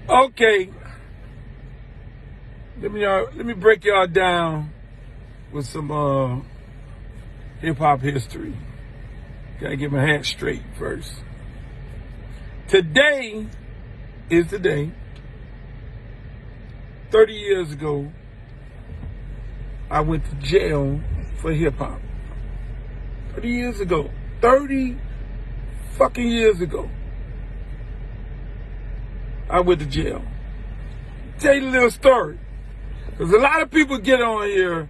Okay, let me break y'all down with some hip hop history. Gotta get my hat straight first. Today is the day. 30 years ago, I went to jail for hip hop. 30 years ago. 30 fucking years ago. I went to jail. Tell you a little story. Because a lot of people get on here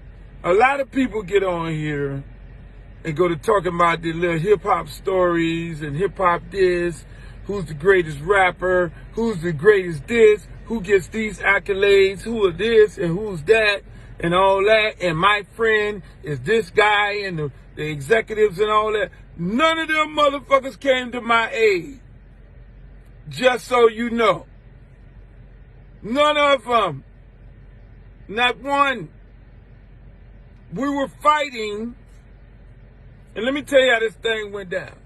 and go to talking about the little hip hop stories and hip hop this, who's the greatest rapper, who's the greatest this, who gets these accolades, who are this and who's that and all that, and my friend is this guy and the executives and all that. None of them motherfuckers came to my aid. Just so you know. None of them. Not one. We were fighting, and let me tell you how this thing went down.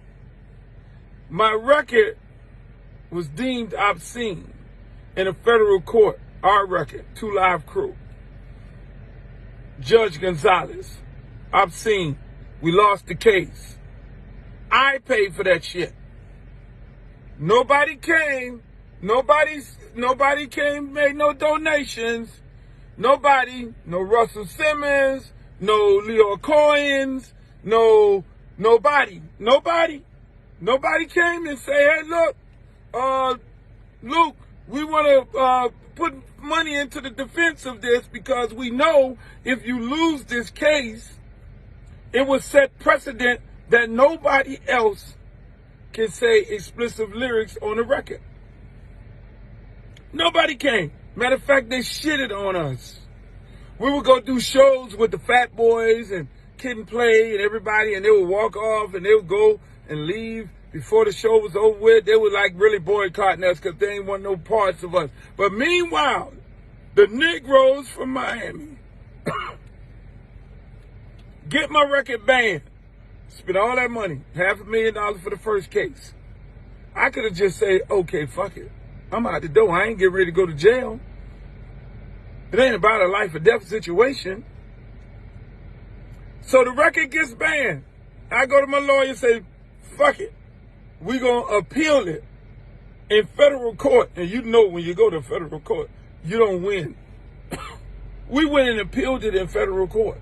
My record was deemed obscene in a federal court. Our record, 2 Live Crew. Judge Gonzalez, obscene. We lost the case. I paid for that shit. Nobody came. Nobody came, made no donations. Nobody, no Russell Simmons, no Leo Coins, nobody came and say, hey, look, Luke, we want to put money into the defense of this because we know if you lose this case, it will set precedent that nobody else can say explicit lyrics on the record. Nobody came. Matter of fact, they shitted on us. We would go do shows with the Fat Boys and Kid and Play and everybody, and they would walk off and they would go and leave before the show was over with. They were like really boycotting us because they didn't want no parts of us. But meanwhile, the Negroes from Miami get my record banned. Spent all that money, $500,000 for the first case. I could have just said, okay, fuck it. I'm out the door. I ain't getting ready to go to jail. It ain't about a life or death situation. So the record gets banned. I go to my lawyer and say, fuck it. We gonna appeal it in federal court. And you know when you go to federal court, you don't win. We went and appealed it in federal court.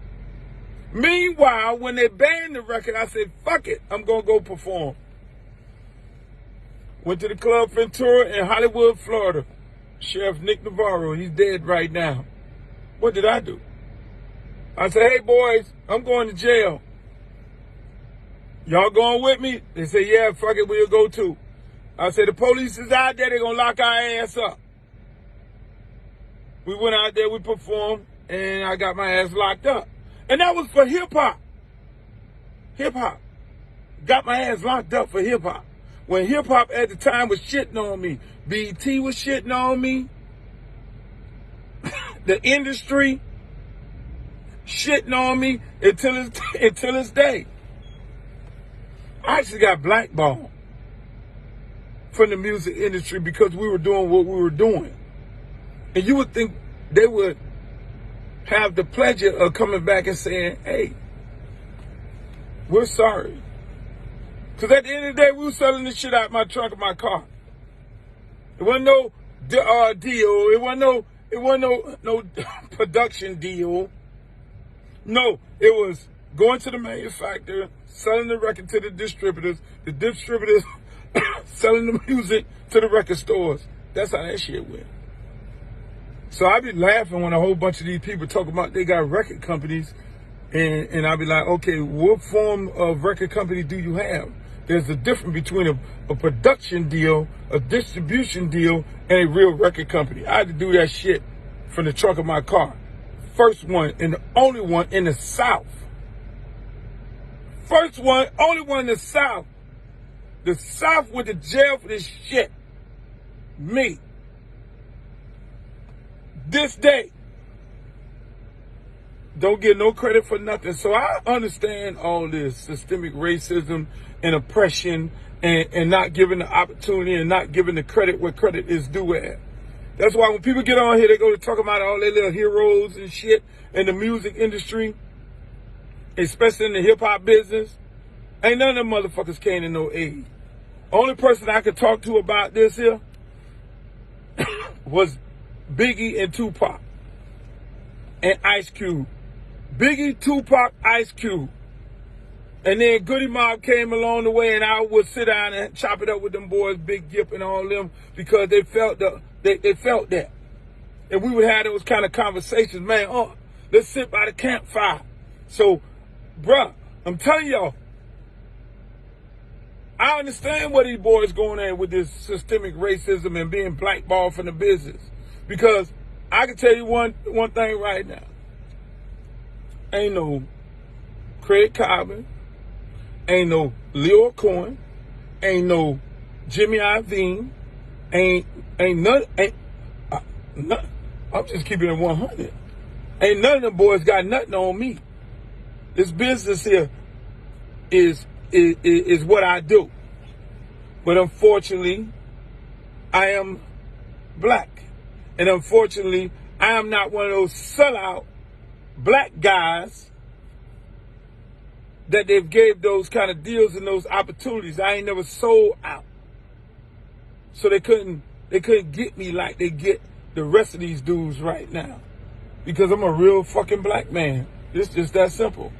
Meanwhile, when they banned the record, I said, fuck it. I'm gonna go perform. Went to the Club Ventura in Hollywood, Florida. Sheriff Nick Navarro, he's dead right now. What did I do? I said, hey, boys, I'm going to jail. Y'all going with me? They said, yeah, fuck it, we'll go too. I said, the police is out there, they're going to lock our ass up. We went out there, we performed, and I got my ass locked up. And that was for hip-hop. Hip-hop. Got my ass locked up for hip-hop. When hip-hop at the time was shitting on me. BET was shitting on me. The industry shitting on me until this day. I actually got blackballed from the music industry because we were doing what we were doing. And you would think they would have the pleasure of coming back and saying, hey, we're sorry. Because at the end of the day, we were selling this shit out my trunk of my car. It wasn't no deal. It wasn't no production deal. No, it was going to the manufacturer, selling the record to the distributors selling the music to the record stores. That's how that shit went. So I be laughing when a whole bunch of these people talk about they got record companies, and I be like, okay, what form of record company do you have? There's a difference between a production deal, a distribution deal, and a real record company. I had to do that shit from the trunk of my car. First one and the only one in the South. First one, only one in the South. The South went to jail for this shit. Me. This day. Don't get no credit for nothing. So I understand all this systemic racism and oppression and not giving the opportunity and not giving the credit where credit is due at. That's why when people get on here, they go to talk about all their little heroes and shit in the music industry, especially in the hip-hop business. Ain't none of them motherfuckers came to no aid. Only person I could talk to about this here was Biggie and Tupac and Ice Cube. Biggie, Tupac, Ice Cube. And then Goody Mob came along the way, and I would sit down and chop it up with them boys, Big Gip and all them, because they felt they felt that. And we would have those kind of conversations, man, let's sit by the campfire. So, bruh, I'm telling y'all, I understand what these boys going at with this systemic racism and being blackballed from the business. Because I can tell you one thing right now. Ain't no Craig Cobbin, ain't no Leo Cohen, ain't no Jimmy Iovine, ain't none, I'm just keeping it 100. Ain't none of them boys got nothing on me. This business here is what I do. But unfortunately, I am black. And unfortunately, I am not one of those sellout black guys that they've gave those kind of deals and those opportunities. I ain't never sold out. So they couldn't get me like they get the rest of these dudes right now. Because I'm a real fucking black man. It's just that simple.